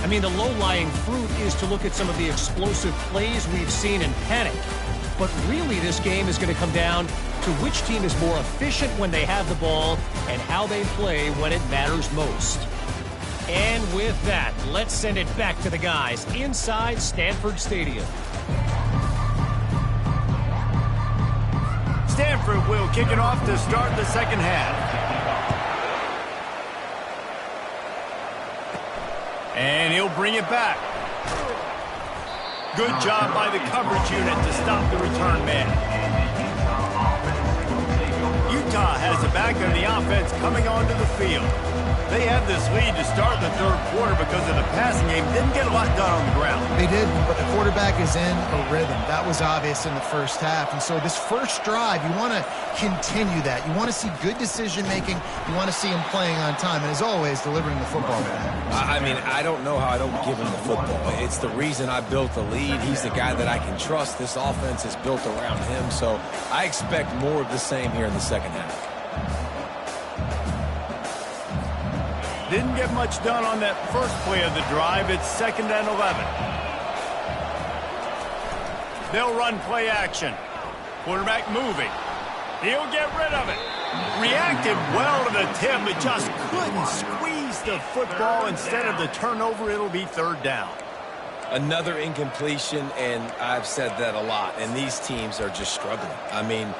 I mean, the low-lying fruit is to look at some of the explosive plays we've seen in panic. But really, this game is going to come down to which team is more efficient when they have the ball and how they play when it matters most. And with that, let's send it back to the guys inside Stanford Stadium. Stanford will kick it off to start the second half. And he'll bring it back. Good job by the coverage unit to stop the return man. Utah has the back of the offense coming onto the field. They had this lead to start the third quarter because of the passing game. Didn't get a lot done on the ground. They did, but the quarterback is in a rhythm. That was obvious in the first half. And so this first drive, you want to continue that. You want to see good decision-making. You want to see him playing on time. And as always, delivering the football. I mean, I don't know how I don't give him the football. It's the reason I built the lead. He's the guy that I can trust. This offense is built around him. So I expect more of the same here in the second half. Didn't get much done on that first play of the drive. It's 2nd and 11. They'll run play action. Quarterback moving. He'll get rid of it. Reacted well to the tip, but just couldn't squeeze the football. Instead of the turnover, it'll be 3rd down. Another incompletion, and I've said that a lot, and these teams are just struggling. I mean,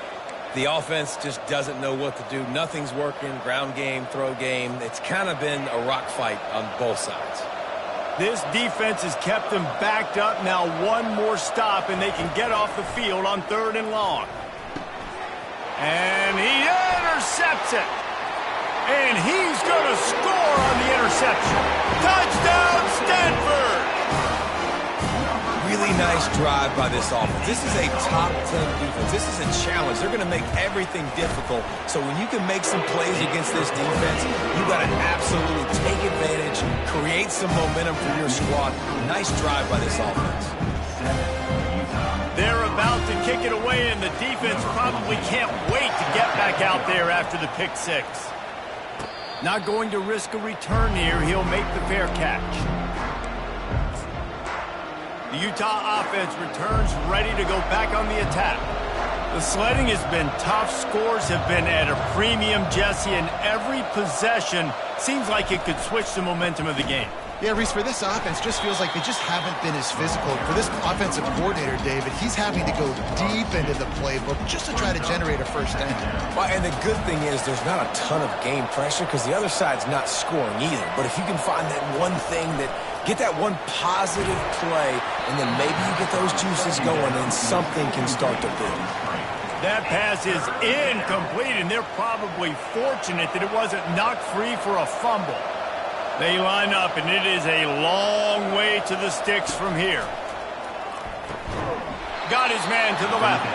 the offense just doesn't know what to do. Nothing's working. Ground game, throw game. It's kind of been a rock fight on both sides. This defense has kept them backed up. Now one more stop, and they can get off the field on 3rd and long. And he intercepts it. And he's going to score on the interception. Touchdown, Stanford! Really nice drive by this offense. This is a top 10 defense. This is a challenge. They're going to make everything difficult. So when you can make some plays against this defense, you got to absolutely take advantage, create some momentum for your squad. Nice drive by this offense. They're about to kick it away, and the defense probably can't wait to get back out there after the pick six. Not going to risk a return here. He'll make the fair catch. The Utah offense returns ready to go back on the attack. The sledding has been tough. Scores have been at a premium, Jesse, and every possession seems like it could switch the momentum of the game. Yeah, Reese, for this offense, just feels like they just haven't been as physical. For this offensive coordinator, David, he's having to go deep into the playbook just to try to generate a first down. Well, and the good thing is there's not a ton of game pressure because the other side's not scoring either. But if you can find that one thing that get that one positive play, and then maybe you get those juices going, and something can start to build. That pass is incomplete, and they're probably fortunate that it wasn't knocked free for a fumble. They line up, and it is a long way to the sticks from here. Got his man to the left.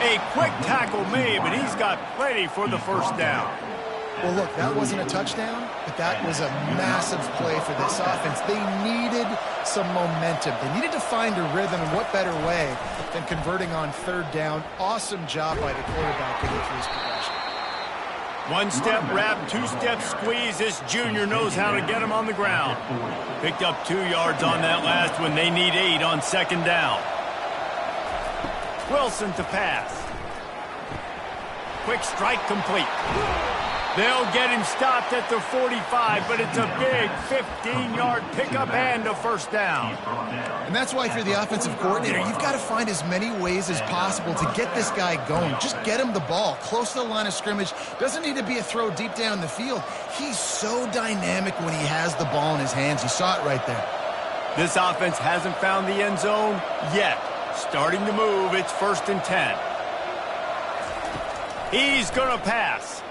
A quick tackle made, but he's got plenty for the first down. Well, look, that wasn't a touchdown, but that was a massive play for this offense. They needed some momentum. They needed to find a rhythm, and what better way than converting on 3rd down. Awesome job by the quarterback getting through his progression. One-step wrap, two-step squeeze. This junior knows how to get him on the ground. Picked up 2 yards on that last one. They need 8 on 2nd down. Wilson to pass. Quick strike complete. They'll get him stopped at the 45, but it's a big 15-yard pickup and a first down. And that's why if you're the offensive coordinator, you've got to find as many ways as possible to get this guy going. Just get him the ball close to the line of scrimmage. Doesn't need to be a throw deep down the field. He's so dynamic when he has the ball in his hands. You saw it right there. This offense hasn't found the end zone yet. Starting to move. It's 1st and 10. He's going to pass.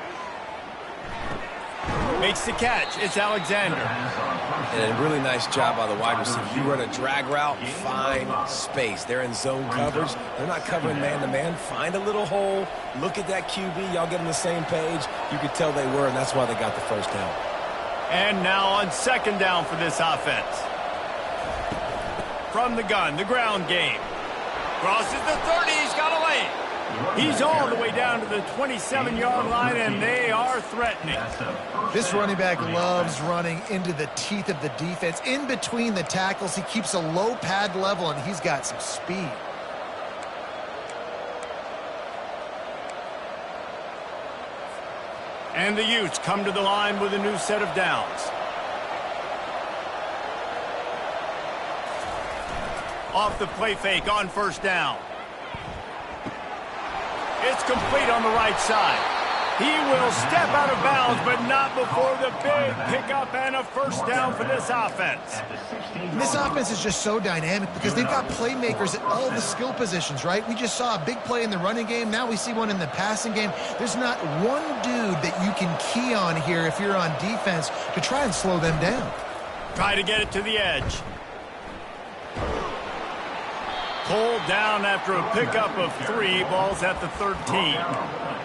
Makes the catch. It's Alexander. And a really nice job by the wide receiver. You run a drag route, find space. They're in zone coverage. They're not covering man-to-man. Find a little hole. Look at that QB. Y'all get on the same page. You could tell they were, and that's why they got the first down. And now on 2nd down for this offense. From the gun, the ground game. Crosses the 30. He's got a lane. He's all the way down to the 27-yard line, and they are threatening. This running back loves running into the teeth of the defense. In between the tackles, he keeps a low pad level, and he's got some speed. And the Utes come to the line with a new set of downs. Off the play fake on first down. It's complete on the right side. He will step out of bounds, but not before the big pickup and a first down for this offense. And this offense is just so dynamic because they've got playmakers at all the skill positions, right? We just saw a big play in the running game. Now we see one in the passing game. There's not one dude that you can key on here if you're on defense to try and slow them down. Try to get it to the edge. Pulled down after a pickup of 3, balls at the 13.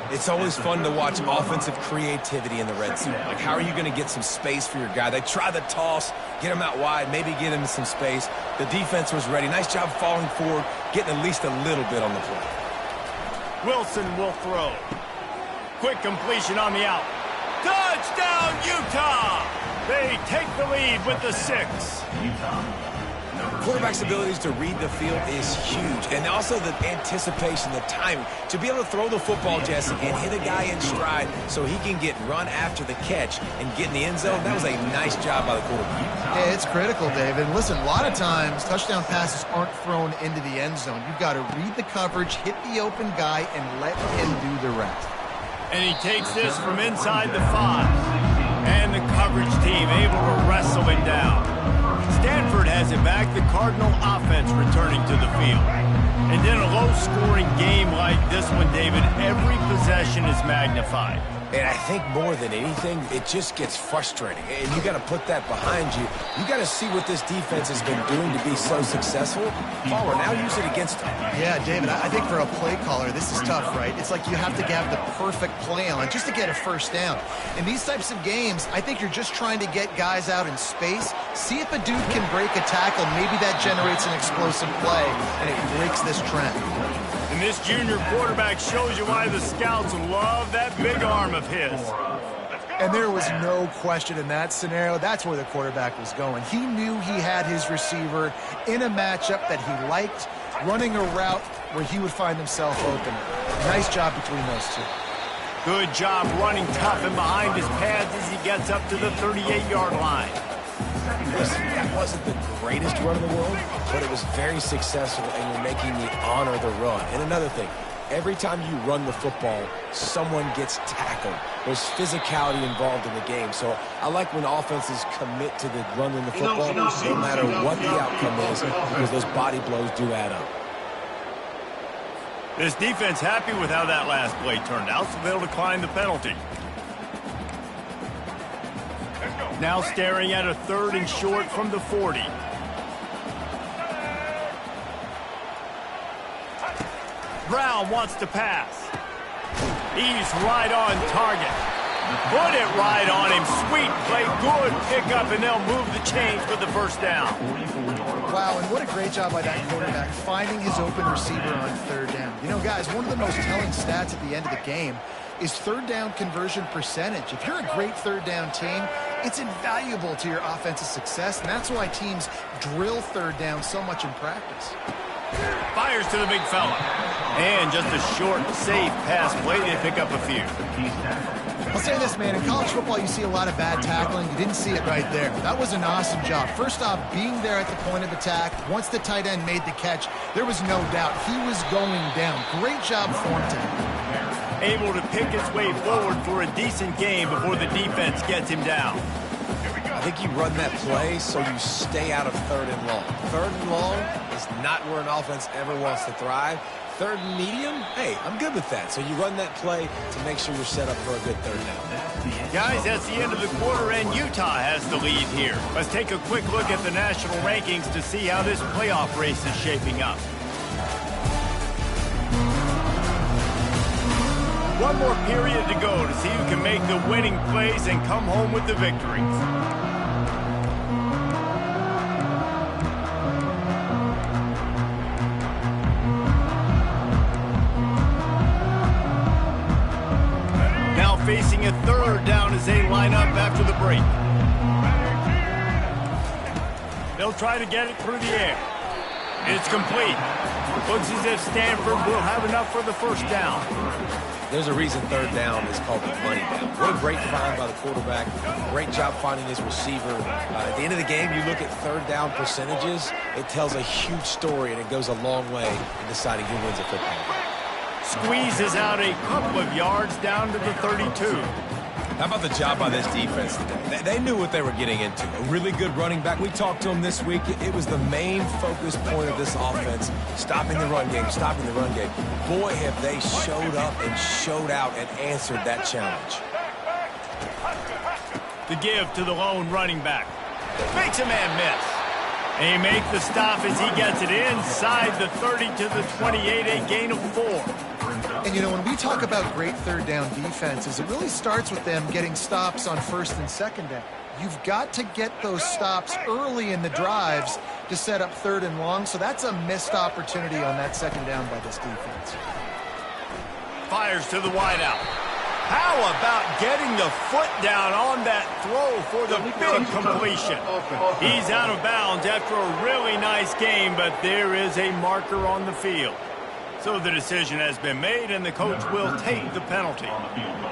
It's always fun to watch offensive creativity in the red zone. Like, how are you going to get some space for your guy? They try the toss, get him out wide, maybe get him some space. The defense was ready. Nice job falling forward, getting at least a little bit on the play. Wilson will throw. Quick completion on the out. Touchdown, Utah! They take the lead with the 6. Quarterback's abilities to read the field is huge, and also the anticipation, the timing. To be able to throw the football, Jesse, and hit a guy in stride so he can get run after the catch and get in the end zone, that was a nice job by the quarterback. Yeah, it's critical, David. Listen, a lot of times touchdown passes aren't thrown into the end zone. You've got to read the coverage, hit the open guy, and let him do the rest. And he takes this from inside the 5. And the coverage team able to wrestle him down. Stanford has it back, the Cardinal offense returning to the field. And in a low-scoring game like this one, David, every possession is magnified. And I think more than anything, it just gets frustrating. And you got to put that behind you. You got to see what this defense has been doing to be so successful. Power, now use it against them. Yeah, David, I think for a play caller, this is tough, right? It's like you have to have the perfect play on just to get a first down. In these types of games, I think you're just trying to get guys out in space, see if a dude can break a tackle. Maybe that generates an explosive play, and it breaks this trend. And this junior quarterback shows you why the scouts love that big arm of his. And there was no question in that scenario. That's where the quarterback was going. He knew he had his receiver in a matchup that he liked, running a route where he would find himself open. Nice job between those two. Good job running tough and behind his pads as he gets up to the 38-yard line. Listen, that wasn't the greatest run in the world, but it was very successful, and you're making me honor the run. And another thing, every time you run the football, someone gets tackled. There's physicality involved in the game. So I like when offenses commit to the running the football, no matter what the outcome is, because those body blows do add up. This defense happy with how that last play turned out, so they'll decline the penalty. Now staring at a 3rd and short from the 40. Brown wants to pass. He's right on target. Put it right on him. Sweet play, good pickup, and they'll move the chains with the first down. Wow, and what a great job by that quarterback finding his open receiver on 3rd down. You know, guys, one of the most telling stats at the end of the game is 3rd down conversion percentage. If you're a great 3rd down team, it's invaluable to your offensive success, and that's why teams drill 3rd down so much in practice. Fires to the big fella. And just a short, safe pass play. They pick up a few. I'll say this, man. In college football, you see a lot of bad tackling. You didn't see it right there. That was an awesome job. First off, being there at the point of attack. Once the tight end made the catch, there was no doubt he was going down. Great job for him today. Able to pick his way forward for a decent game before the defense gets him down. I think you run that play so you stay out of 3rd and long. 3rd and long is not where an offense ever wants to thrive. 3rd and medium, hey, I'm good with that. So you run that play to make sure you're set up for a good 3rd down. Guys, that's the end of the quarter, and Utah has the lead here. Let's take a quick look at the national rankings to see how this playoff race is shaping up. One more period to go to see who can make the winning plays and come home with the victory. as they line up after the break. They'll try to get it through the air. It's complete. Looks as if Stanford will have enough for the first down. There's a reason third down is called the money down. What a great find by the quarterback. Great job finding his receiver. At the end of the game, you look at third down percentages. It tells a huge story, and it goes a long way in deciding who wins a football game. Squeezes out a couple of yards down to the 32. How about the job by this defense today? They knew what they were getting into. A really good running back. We talked to him this week. It was the main focus point of this offense, stopping the run game, stopping the run game. Boy, have they showed up and showed out and answered that challenge. The give to the lone running back. Makes a man miss. And he makes the stop as he gets it inside the 30 to the 28, a gain of 4. And, you know, when we talk about great third down defenses, it really starts with them getting stops on first and second down. You've got to get those stops early in the drives to set up third and long, so that's a missed opportunity on that second down by this defense. Fires to the wideout. How about getting the foot down on that throw for the big completion? He's out of bounds after a really nice game, but there is a marker on the field. So the decision has been made, and the coach will take the penalty.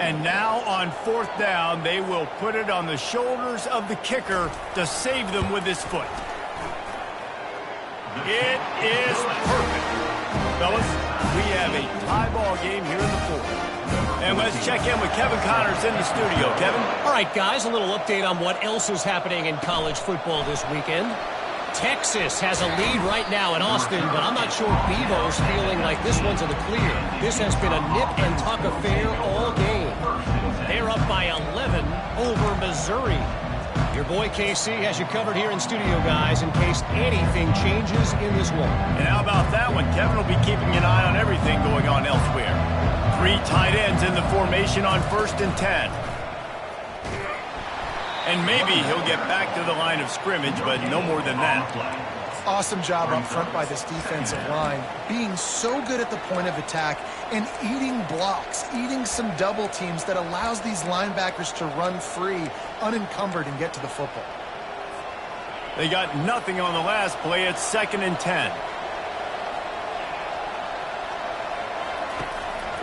And now on fourth down, they will put it on the shoulders of the kicker to save them with his foot. It is perfect. Fellas, we have a tie ball game here in the fourth. And let's check in with Kevin Connors in the studio. Kevin? All right, guys, a little update on what else is happening in college football this weekend. Texas has a lead right now in Austin, but I'm not sure Bevo's feeling like this one's in the clear. This has been a nip-and-tuck affair all game. They're up by 11 over Missouri. Your boy KC has you covered here in studio, guys, in case anything changes in this one. And how about that one? Kevin will be keeping an eye on everything going on elsewhere. 3 tight ends in the formation on 1st and 10. And maybe he'll get back to the line of scrimmage, but no more than that. Awesome job up front by this defensive line, being so good at the point of attack and eating blocks, eating some double teams that allows these linebackers to run free, unencumbered, and get to the football. They got nothing on the last play. It's 2nd and 10.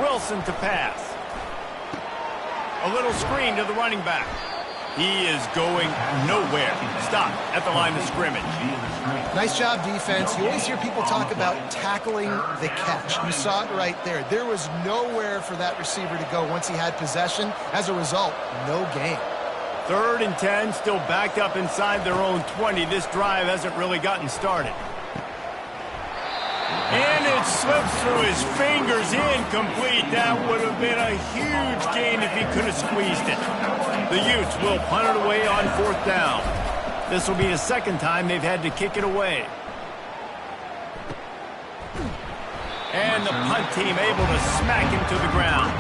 Wilson to pass. A little screen to the running back. He is going nowhere. Stop at the line of scrimmage. Nice job, defense. You always hear people talk about tackling the catch. You saw it right there. There was nowhere for that receiver to go once he had possession. As a result, no gain. 3rd and 10, still backed up inside their own 20. This drive hasn't really gotten started. And it slips through his fingers, incomplete. That would have been a huge gain if he could have squeezed it. The Utes will punt it away on 4th down. This will be the 2nd time they've had to kick it away. And the punt team able to smack him to the ground.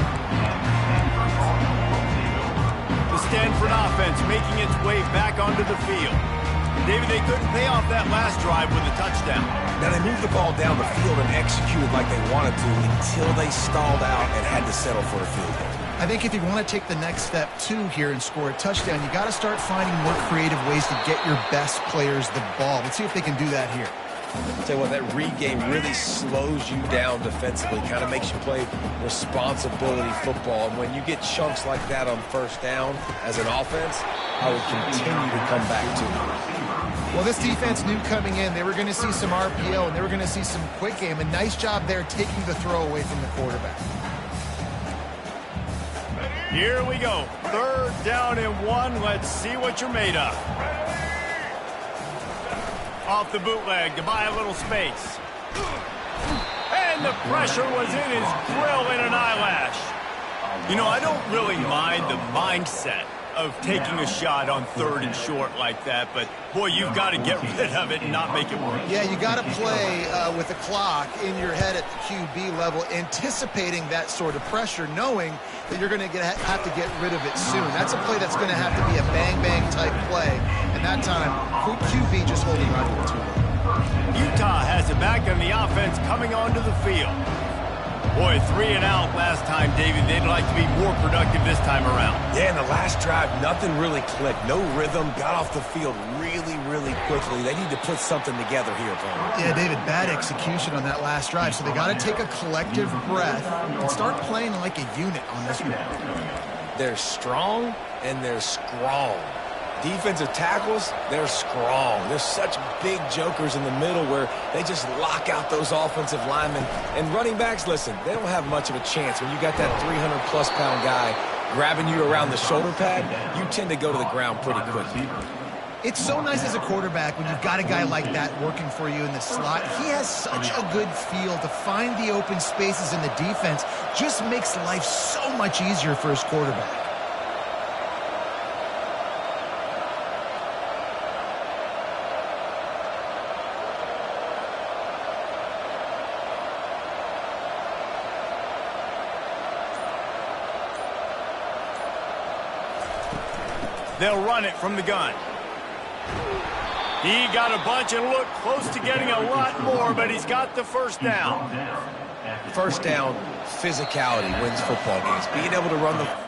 The Stanford offense making its way back onto the field. David, they couldn't pay off that last drive with a touchdown. Now, they moved the ball down the field and executed like they wanted to until they stalled out and had to settle for a field goal. I think if you want to take the next step, too, here and score a touchdown, you got to start finding more creative ways to get your best players the ball. Let's see if they can do that here. I'll tell you what, that read game really slows you down defensively, kind of makes you play responsibility football. And when you get chunks like that on 1st down as an offense, I would continue to come back to it. Well, this defense knew coming in they were going to see some RPO and they were going to see some quick game. A nice job there taking the throw away from the quarterback. Here we go. 3rd down and 1. Let's see what you're made of. Off the bootleg to buy a little space. And the pressure was in his grill in an eyelash. You know, I don't really mind the mindset of taking a shot on 3rd and short like that, but boy, you've got to get rid of it and not make it work. Yeah, you got to play with the clock in your head at the QB level, anticipating that sort of pressure, knowing that you're going to have to get rid of it soon. That's a play that's going to have to be a bang-bang type play, and that time, QB just holding on to it too long. Utah has it back, and the offense coming onto the field. Boy, 3 and out last time, David. They'd like to be more productive this time around. Yeah, in the last drive, nothing really clicked. No rhythm. Got off the field really, really quickly. They need to put something together here, Paul. Yeah, David, bad execution on that last drive. So they got to take a collective breath and start playing like a unit on this one. They're strong and they're strong. Defensive tackles, they're strong. There's such big jokers in the middle where they just lock out those offensive linemen. And running backs, listen, they don't have much of a chance. When you got that 300-plus pound guy grabbing you around the shoulder pad, you tend to go to the ground pretty quickly. It's so nice as a quarterback when you've got a guy like that working for you in the slot. He has such a good feel to find the open spaces in the defense. Just makes life so much easier for his quarterback. They'll run it from the gun. He got a bunch and looked close to getting a lot more, but he's got the first down. First down, physicality wins football games. Being able to run the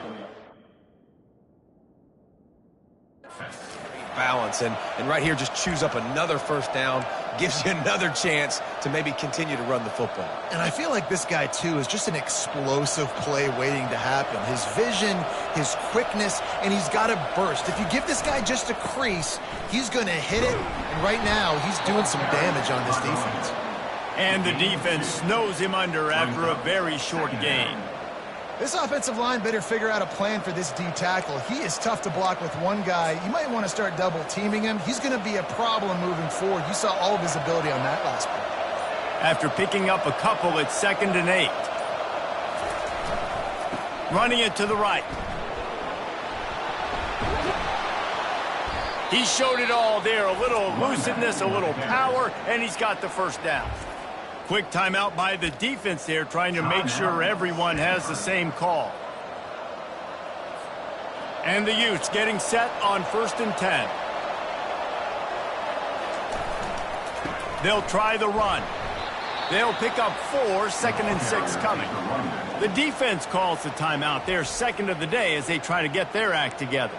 balance and right here just chews up another first down, gives you another chance to maybe continue to run the football. And I feel like this guy, too, is just an explosive play waiting to happen. His vision, his quickness, and he's got a burst. If you give this guy just a crease, he's going to hit it. And right now, he's doing some damage on this defense. And the defense snows him under after a very short gain. This offensive line better figure out a plan for this D tackle. He is tough to block with one guy. You might want to start double teaming him. He's going to be a problem moving forward. You saw all of his ability on that last play. After picking up a couple, it's 2nd and 8. Running it to the right. He showed it all there. A little elusiveness, a little power, and he's got the first down. Quick timeout by the defense there, trying to make sure everyone has the same call. And the Utes getting set on 1st and 10. They'll try the run. They'll pick up 4, 2nd and 6 coming. The defense calls the timeout. They're second of the day as they try to get their act together.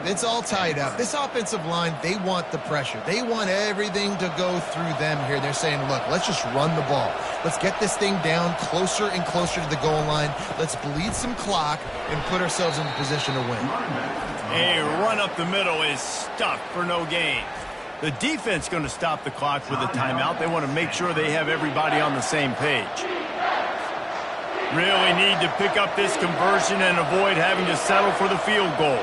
It's all tied up. This offensive line, they want the pressure. They want everything to go through them here. They're saying, look, let's just run the ball. Let's get this thing down closer and closer to the goal line. Let's bleed some clock and put ourselves in a position to win. A run up the middle is stuffed for no gain. The defense going to stop the clock with a timeout. They want to make sure they have everybody on the same page. Really need to pick up this conversion and avoid having to settle for the field goal.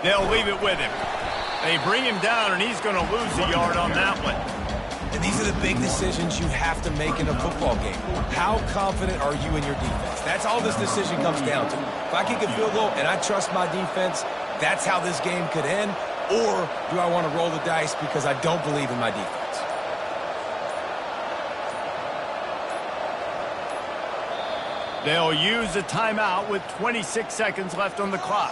They'll leave it with him. They bring him down, and he's going to lose a yard on that one. And these are the big decisions you have to make in a football game. How confident are you in your defense? That's all this decision comes down to. If I kick a field goal and I trust my defense, that's how this game could end. Or do I want to roll the dice because I don't believe in my defense? They'll use a timeout with 26 seconds left on the clock.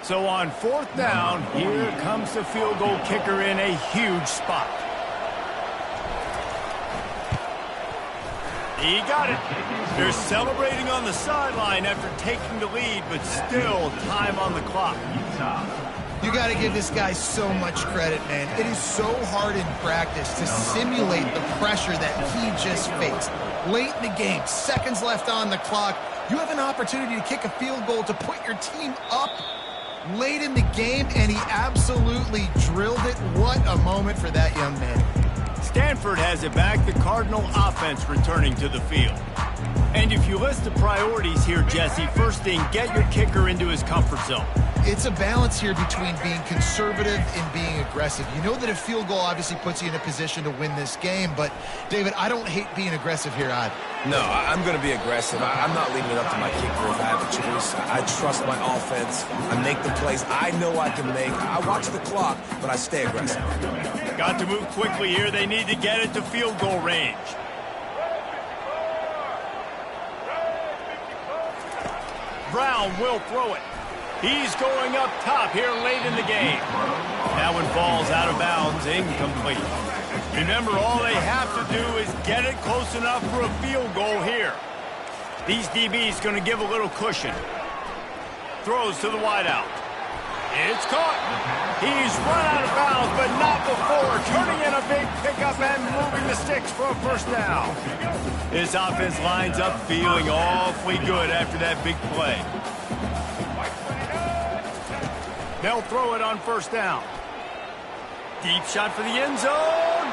So on 4th down, here comes the field goal kicker in a huge spot. He got it. They're celebrating on the sideline after taking the lead, but still time on the clock. You got to give this guy so much credit, man. It is so hard in practice to simulate the pressure that he just faced. Late in the game, seconds left on the clock, you have an opportunity to kick a field goal to put your team up late in the game, and he absolutely drilled it. What a moment for that young man. Stanford has it back, the Cardinal offense returning to the field. And if you list the priorities here, Jesse, first thing, get your kicker into his comfort zone. It's a balance here between being conservative and being aggressive. You know that a field goal obviously puts you in a position to win this game, but, David, I don't hate being aggressive here either. No, I'm going to be aggressive. I'm not leaving it up to my kicker if I have a choice. I trust my offense. I make the plays I know I can make. I watch the clock, but I stay aggressive. Got to move quickly here. They need to get it to field goal range. Brown will throw it. He's going up top here late in the game. That one falls out of bounds, incomplete. Remember, all they have to do is get it close enough for a field goal here. These DBs going to give a little cushion. Throws to the wideout. It's caught. He's run out of bounds, but not before. Turning in a big pickup and moving the sticks for a first down. This offense lines up feeling awfully good after that big play. They'll throw it on first down. Deep shot for the end zone.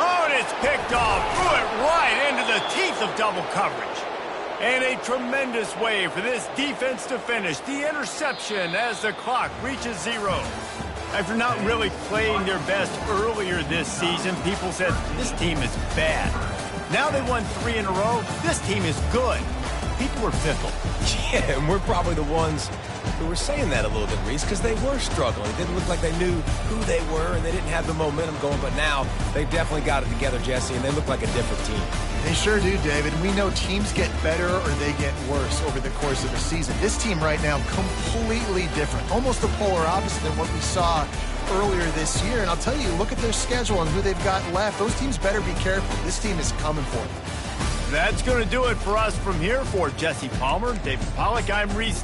Oh, and it's picked off. Threw it right into the teeth of double coverage. And a tremendous way for this defense to finish. The interception as the clock reaches 0. After not really playing their best earlier this season, people said this team is bad. Now they won 3 in a row. This team is good. People were fickle. Yeah, and we're probably the ones who were saying that a little bit, Reese, because they were struggling. It didn't look like they knew who they were, and they didn't have the momentum going. But now they've definitely got it together, Jesse, and they look like a different team. They sure do, David. We know teams get better or they get worse over the course of a season. This team right now, completely different. Almost the polar opposite than what we saw earlier this year. And I'll tell you, look at their schedule and who they've got left. Those teams better be careful. This team is coming for them. That's going to do it for us from here. For Jesse Palmer, David Pollack, I'm Reese.